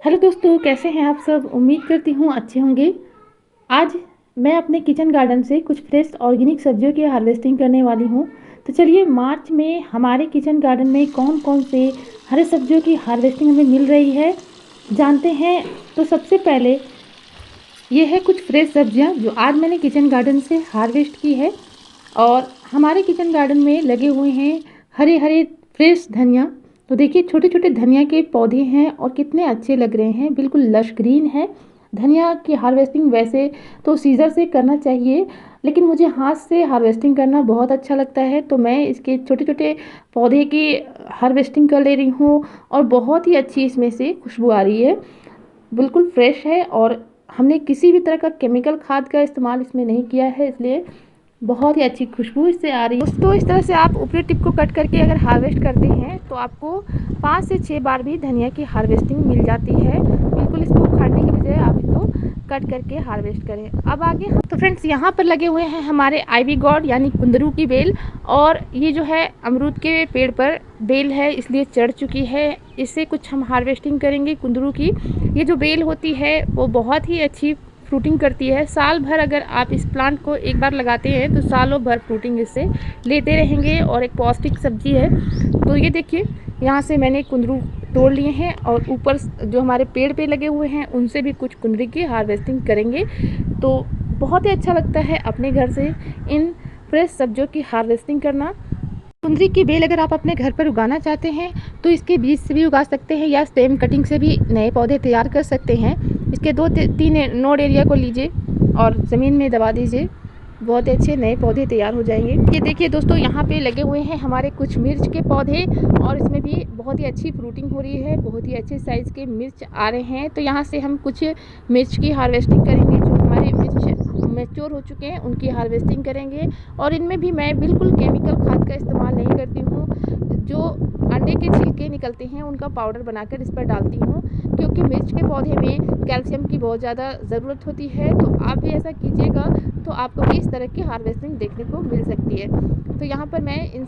Hello दोस्तों, कैसे हैं आप सब। उम्मीद करती हूँ अच्छे होंगे। आज मैं अपने किचन गार्डन से कुछ फ्रेश ऑर्गेनिक सब्जियों की हार्वेस्टिंग करने वाली हूँ। तो चलिए, मार्च में हमारे किचन गार्डन में कौन कौन से हरे सब्जियों की हार्वेस्टिंग हमें मिल रही है जानते हैं। तो सबसे पहले ये है कुछ फ्रेश सब्जियाँ जो आज मैंने किचन गार्डन से हार्वेस्ट की है। और हमारे किचन गार्डन में लगे हुए हैं हरे हरे फ्रेश धनिया। तो देखिए, छोटे छोटे धनिया के पौधे हैं और कितने अच्छे लग रहे हैं, बिल्कुल लश ग्रीन है। धनिया की हार्वेस्टिंग वैसे तो सीजर से करना चाहिए, लेकिन मुझे हाथ से हार्वेस्टिंग करना बहुत अच्छा लगता है, तो मैं इसके छोटे छोटे पौधे की हार्वेस्टिंग कर ले रही हूँ। और बहुत ही अच्छी इसमें से खुशबू आ रही है, बिल्कुल फ्रेश है। और हमने किसी भी तरह का केमिकल खाद का इस्तेमाल इसमें नहीं किया है, इसलिए बहुत ही अच्छी खुशबू इससे आ रही है। दोस्तों, इस तरह से आप ऊपरी टिप को कट करके अगर हार्वेस्ट करते हैं तो आपको 5 से 6 बार भी धनिया की हार्वेस्टिंग मिल जाती है। बिल्कुल इसको उखाड़ने के बजाय आप इसको कट करके हार्वेस्ट करें। अब आगे तो फ्रेंड्स, यहाँ पर लगे हुए हैं हमारे आईवी गॉड यानी कुंदरू की बेल। और ये जो है अमरूद के पेड़ पर बेल है, इसलिए चढ़ चुकी है। इससे कुछ हम हार्वेस्टिंग करेंगे कुंदरू की। ये जो बेल होती है वो बहुत ही अच्छी फ्रूटिंग करती है। साल भर अगर आप इस प्लांट को एक बार लगाते हैं तो सालों भर फ्रूटिंग इससे लेते रहेंगे, और एक पौष्टिक सब्जी है। तो ये देखिए, यहाँ से मैंने कुंदरू तोड़ लिए हैं, और ऊपर जो हमारे पेड़ पे लगे हुए हैं उनसे भी कुछ कुंदरू की हार्वेस्टिंग करेंगे। तो बहुत ही अच्छा लगता है अपने घर से इन फ्रेश सब्जियों की हार्वेस्टिंग करना। कुंदरी की बेल अगर आप अपने घर पर उगाना चाहते हैं तो इसके बीज से भी उगा सकते हैं, या स्टेम कटिंग से भी नए पौधे तैयार कर सकते हैं। इसके 2-3 नोड एरिया को लीजिए और ज़मीन में दबा दीजिए, बहुत ही अच्छे नए पौधे तैयार हो जाएंगे। ये देखिए दोस्तों, यहाँ पे लगे हुए हैं हमारे कुछ मिर्च के पौधे, और इसमें भी बहुत ही अच्छी फ्रूटिंग हो रही है, बहुत ही अच्छे साइज़ के मिर्च आ रहे हैं। तो यहाँ से हम कुछ मिर्च की हार्वेस्टिंग करेंगे। जो हमारे मिर्च मैच्योर हो चुके हैं उनकी हार्वेस्टिंग करेंगे। और इनमें भी मैं बिल्कुल केमिकल खाद का इस्तेमाल नहीं करती हूँ। जो अंडे के छिलके निकलते हैं उनका पाउडर बनाकर इस पर डालती हूँ, क्योंकि मिर्च के पौधे में कैल्शियम की बहुत ज़्यादा ज़रूरत होती है। तो आप भी ऐसा कीजिएगा तो आपको भी इस तरह की हार्वेस्टिंग देखने को मिल सकती है। तो यहाँ पर मैं इन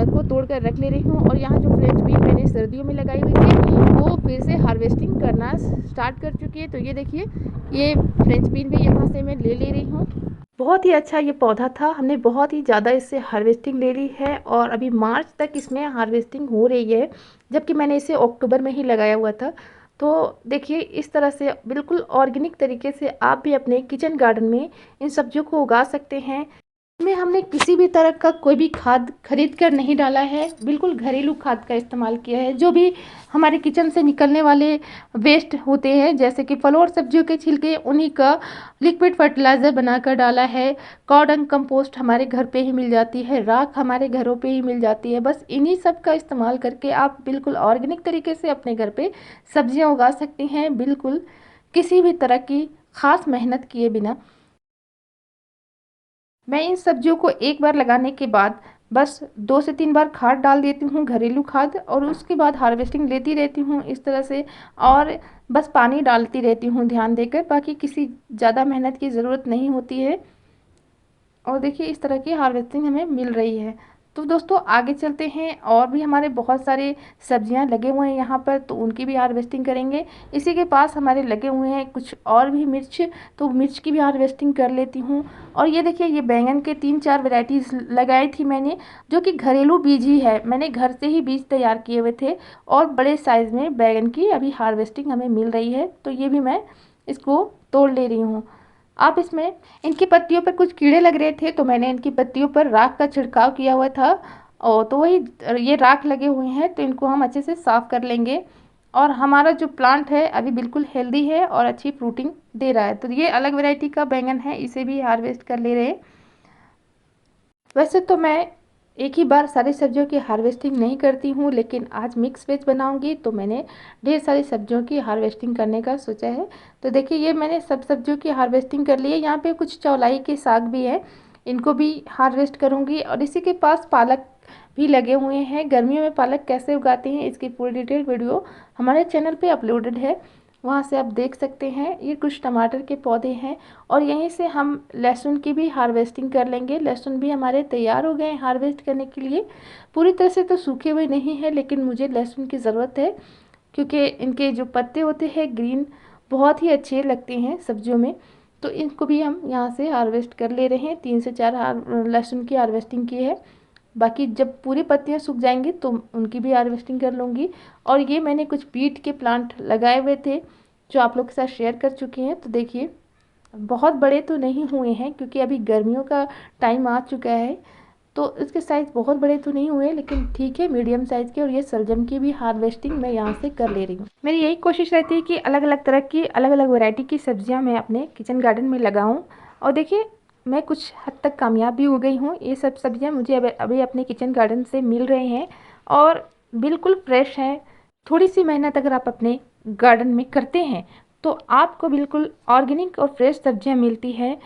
को तोड़ कर रख ले रही हूँ। और यहाँ जो फ्रेंच बीन मैंने सर्दियों में लगाई हुई थी वो फिर से हार्वेस्टिंग करना स्टार्ट कर चुकी है। तो ये देखिए, ये फ्रेंच बीन भी यहाँ से मैं ले रही हूँ। बहुत ही अच्छा ये पौधा था, हमने बहुत ही ज़्यादा इससे हार्वेस्टिंग ले ली है, और अभी मार्च तक इसमें हार्वेस्टिंग हो रही है, जबकि मैंने इसे अक्टूबर में ही लगाया हुआ था। तो देखिए, इस तरह से बिल्कुल ऑर्गेनिक तरीके से आप भी अपने किचन गार्डन में इन सब्जियों को उगा सकते हैं। इसमें हमने किसी भी तरह का कोई भी खाद खरीद कर नहीं डाला है, बिल्कुल घरेलू खाद का इस्तेमाल किया है। जो भी हमारे किचन से निकलने वाले वेस्ट होते हैं, जैसे कि फलों और सब्जियों के छिलके, उन्हीं का लिक्विड फर्टिलाइज़र बनाकर डाला है। कॉर्डन कंपोस्ट हमारे घर पे ही मिल जाती है, राख हमारे घरों पे ही मिल जाती है। बस इन्हीं सब का इस्तेमाल करके आप बिल्कुल ऑर्गेनिक तरीके से अपने घर पे सब्जियां उगा सकते हैं, बिल्कुल किसी भी तरह की ख़ास मेहनत किए बिना। मैं इन सब्जियों को एक बार लगाने के बाद बस 2 से 3 बार खाद डाल देती हूँ, घरेलू खाद, और उसके बाद हार्वेस्टिंग लेती रहती हूँ इस तरह से। और बस पानी डालती रहती हूँ ध्यान देकर, बाकी किसी ज़्यादा मेहनत की ज़रूरत नहीं होती है। और देखिए, इस तरह की हार्वेस्टिंग हमें मिल रही है। तो दोस्तों, आगे चलते हैं, और भी हमारे बहुत सारे सब्जियां लगे हुए हैं यहाँ पर, तो उनकी भी हार्वेस्टिंग करेंगे। इसी के पास हमारे लगे हुए हैं कुछ और भी मिर्च, तो मिर्च की भी हार्वेस्टिंग कर लेती हूँ। और ये देखिए, ये बैंगन के 3-4 वेराइटीज़ लगाई थी मैंने, जो कि घरेलू बीज ही है, मैंने घर से ही बीज तैयार किए हुए थे। और बड़े साइज़ में बैंगन की अभी हार्वेस्टिंग हमें मिल रही है, तो ये भी मैं इसको तोड़ ले रही हूँ। आप इसमें इनकी पत्तियों पर कुछ कीड़े लग रहे थे, तो मैंने इनकी पत्तियों पर राख का छिड़काव किया हुआ था। और तो वही ये राख लगे हुए हैं, तो इनको हम अच्छे से साफ़ कर लेंगे। और हमारा जो प्लांट है अभी बिल्कुल हेल्दी है और अच्छी फ्रूटिंग दे रहा है। तो ये अलग वैरायटी का बैंगन है, इसे भी हार्वेस्ट कर ले रहे हैं। वैसे तो मैं एक ही बार सारी सब्जियों की हार्वेस्टिंग नहीं करती हूँ, लेकिन आज मिक्स वेज बनाऊंगी, तो मैंने ढेर सारी सब्जियों की हार्वेस्टिंग करने का सोचा है। तो देखिए, ये मैंने सब सब्जियों की हार्वेस्टिंग कर ली है। यहाँ पे कुछ चौलाई के साग भी है, इनको भी हार्वेस्ट करूँगी। और इसी के पास पालक भी लगे हुए हैं। गर्मियों में पालक कैसे उगाते हैं इसकी पूरी डिटेल वीडियो हमारे चैनल पे अपलोडेड है, वहाँ से आप देख सकते हैं। ये कुछ टमाटर के पौधे हैं, और यहीं से हम लहसुन की भी हार्वेस्टिंग कर लेंगे। लहसुन भी हमारे तैयार हो गए हैं हार्वेस्ट करने के लिए। पूरी तरह से तो सूखे हुए नहीं हैं, लेकिन मुझे लहसुन की ज़रूरत है, क्योंकि इनके जो पत्ते होते हैं ग्रीन बहुत ही अच्छे लगते हैं सब्जियों में। तो इनको भी हम यहाँ से हार्वेस्ट कर ले रहे हैं। 3 से 4 लहसुन की हार्वेस्टिंग की है। बाकी जब पूरी पत्तियाँ सूख जाएंगी तो उनकी भी हार्वेस्टिंग कर लूँगी। और ये मैंने कुछ बीट के प्लांट लगाए हुए थे जो आप लोग के साथ शेयर कर चुकी हैं। तो देखिए बहुत बड़े तो नहीं हुए हैं क्योंकि अभी गर्मियों का टाइम आ चुका है, तो इसके साइज़ बहुत बड़े तो नहीं हुए, लेकिन ठीक है मीडियम साइज़ के। और ये सलजम की भी हार्वेस्टिंग मैं यहाँ से कर ले रही हूँ। मेरी यही कोशिश रहती है कि अलग अलग तरह की अलग अलग वैरायटी की सब्जियाँ मैं अपने किचन गार्डन में लगाऊँ। और देखिए मैं कुछ हद तक कामयाब भी हो गई हूँ। ये सब सब्जियाँ मुझे अभी अपने किचन गार्डन से मिल रही हैं और बिल्कुल फ्रेश हैं। थोड़ी सी मेहनत अगर आप अपने गार्डन में करते हैं तो आपको बिल्कुल ऑर्गेनिक और फ्रेश सब्जियां मिलती हैं।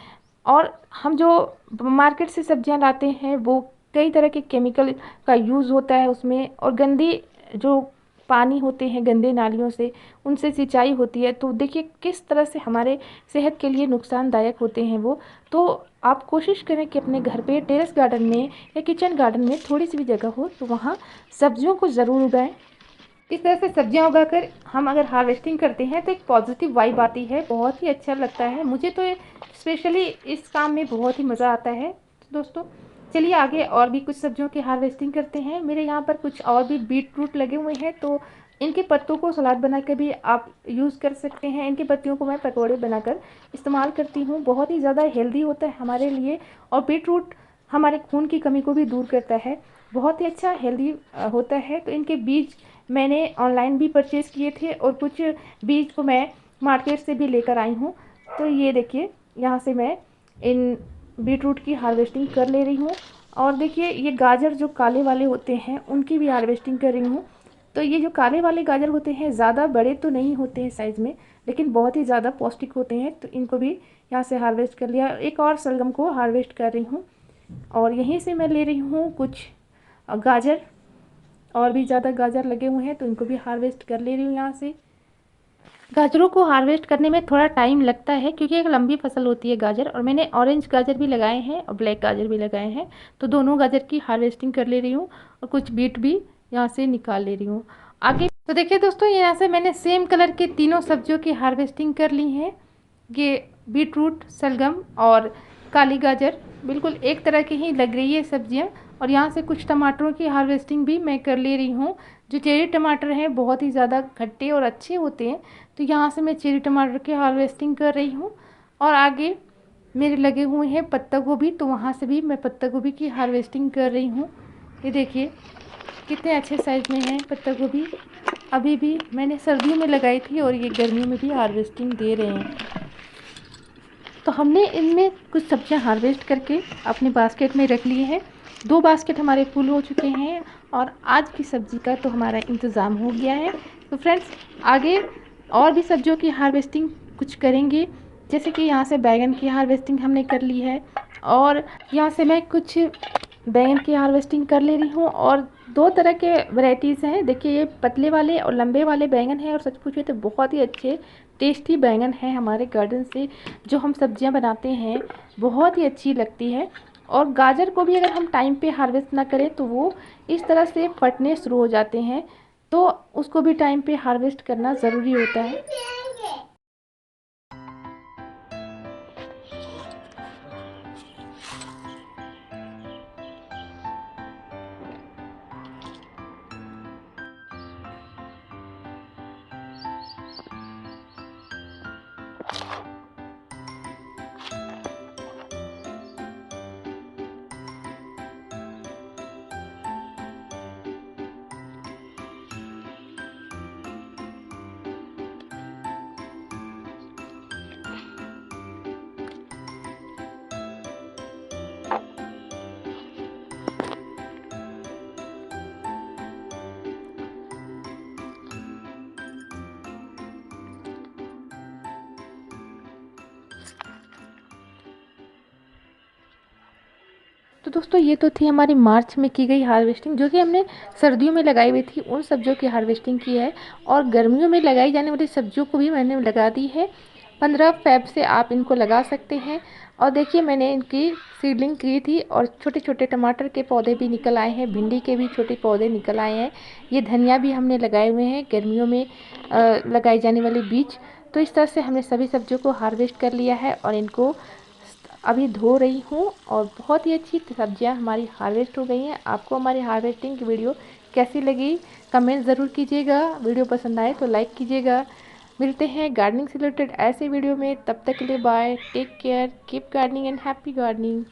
और हम जो मार्केट से सब्जियां लाते हैं वो कई तरह के केमिकल का यूज़ होता है उसमें, और गंदी जो पानी होते हैं गंदे नालियों से उनसे सिंचाई होती है। तो देखिए किस तरह से हमारे सेहत के लिए नुकसानदायक होते हैं वो। तो आप कोशिश करें कि अपने घर पे टेरेस गार्डन में या किचन गार्डन में थोड़ी सी भी जगह हो तो वहाँ सब्जियों को ज़रूर उगाएं। इस तरह से सब्जियां उगाकर हम अगर हार्वेस्टिंग करते हैं तो एक पॉजिटिव वाइब आती है, बहुत ही अच्छा लगता है। मुझे तो स्पेशली इस काम में बहुत ही मज़ा आता है। तो दोस्तों चलिए आगे और भी कुछ सब्जियों की हार्वेस्टिंग करते हैं। मेरे यहाँ पर कुछ और भी बीट रूट लगे हुए हैं, तो इनके पत्तों को सलाद बनाकर भी आप यूज़ कर सकते हैं। इनकी पत्तियों को मैं पकौड़े बनाकर इस्तेमाल करती हूँ, बहुत ही ज़्यादा हेल्दी होता है हमारे लिए। और बीट रूट हमारे खून की कमी को भी दूर करता है, बहुत ही अच्छा हेल्दी होता है। तो इनके बीज मैंने ऑनलाइन भी परचेज़ किए थे और कुछ बीज को मैं मार्केट से भी लेकर आई हूँ। तो ये देखिए यहाँ से मैं इन बीट रूट की हार्वेस्टिंग कर ले रही हूँ। और देखिए ये गाजर जो काले वाले होते हैं उनकी भी हार्वेस्टिंग कर रही हूँ। तो ये जो काले वाले गाजर होते हैं ज़्यादा बड़े तो नहीं होते हैं साइज़ में, लेकिन बहुत ही ज़्यादा पौष्टिक होते हैं। तो इनको भी यहाँ से हार्वेस्ट कर लिया। एक और सलगम को हार्वेस्ट कर रही हूँ और यहीं से मैं ले रही हूँ कुछ गाजर। और भी ज़्यादा गाजर लगे हुए हैं तो इनको भी हार्वेस्ट कर ले रही हूँ यहाँ से। गाजरों को हार्वेस्ट करने में थोड़ा टाइम लगता है क्योंकि एक लंबी फसल होती है गाजर, और मैंने ऑरेंज गाजर भी लगाए हैं और ब्लैक गाजर भी लगाए हैं। तो दोनों गाजर की हार्वेस्टिंग कर ले रही हूँ और कुछ बीट भी यहाँ से निकाल ले रही हूँ आगे। तो देखिए दोस्तों यहाँ से मैंने सेम कलर के तीनों सब्जियों की हार्वेस्टिंग कर ली है। ये बीट रूट, सलगम और काली गाजर बिल्कुल एक तरह की ही लग रही है सब्जियाँ। और यहाँ से कुछ टमाटरों की हार्वेस्टिंग भी मैं कर ले रही हूँ। जो चेरी टमाटर हैं बहुत ही ज़्यादा खट्टे और अच्छे होते हैं, तो यहाँ से मैं चेरी टमाटर की हार्वेस्टिंग कर रही हूँ। और आगे मेरे लगे हुए हैं पत्ता गोभी, तो वहाँ से भी मैं पत्ता गोभी की हार्वेस्टिंग कर रही हूँ। ये देखिए कितने अच्छे साइज़ में है पत्ता गोभी। अभी भी मैंने सर्दियों में लगाई थी और ये गर्मियों में भी हार्वेस्टिंग दे रहे हैं। तो हमने इनमें कुछ सब्जियां हार्वेस्ट करके अपने बास्केट में रख लिए हैं। 2 बास्केट हमारे फुल हो चुके हैं और आज की सब्ज़ी का तो हमारा इंतज़ाम हो गया है। तो फ्रेंड्स आगे और भी सब्जियों की हार्वेस्टिंग कुछ करेंगे, जैसे कि यहाँ से बैंगन की हार्वेस्टिंग हमने कर ली है और यहाँ से मैं कुछ बैंगन की हार्वेस्टिंग कर ले रही हूँ। और 2 तरह के वैरायटीज़ हैं। देखिए ये पतले वाले और लंबे वाले बैंगन हैं, और सच पूछे तो बहुत ही अच्छे टेस्टी बैंगन है हमारे गार्डन से जो हम सब्जियां बनाते हैं, बहुत ही अच्छी लगती है। और गाजर को भी अगर हम टाइम पे हार्वेस्ट ना करें तो वो इस तरह से फटने शुरू हो जाते हैं, तो उसको भी टाइम पे हार्वेस्ट करना ज़रूरी होता है। तो दोस्तों ये तो थी हमारी मार्च में की गई हार्वेस्टिंग, जो कि हमने सर्दियों में लगाई हुई थी उन सब्जियों की हार्वेस्टिंग की है। और गर्मियों में लगाई जाने वाली सब्जियों को भी मैंने लगा दी है। 15 फ़रवरी से आप इनको लगा सकते हैं। और देखिए मैंने इनकी सीडलिंग की थी और छोटे छोटे टमाटर के पौधे भी निकल आए हैं, भिंडी के भी छोटे पौधे निकल आए हैं। ये धनिया भी हमने लगाए हुए हैं, गर्मियों में लगाई जाने वाली बीज। तो इस तरह से हमने सभी सब्जियों को हार्वेस्ट कर लिया है और इनको अभी धो रही हूँ और बहुत ही अच्छी सब्जियाँ हमारी हार्वेस्ट हो गई हैं। आपको हमारी हार्वेस्टिंग की वीडियो कैसी लगी कमेंट ज़रूर कीजिएगा। वीडियो पसंद आए तो लाइक कीजिएगा। मिलते हैं गार्डनिंग से रिलेटेड ऐसे वीडियो में, तब तक के लिए bye, take care, keep gardening and happy gardening.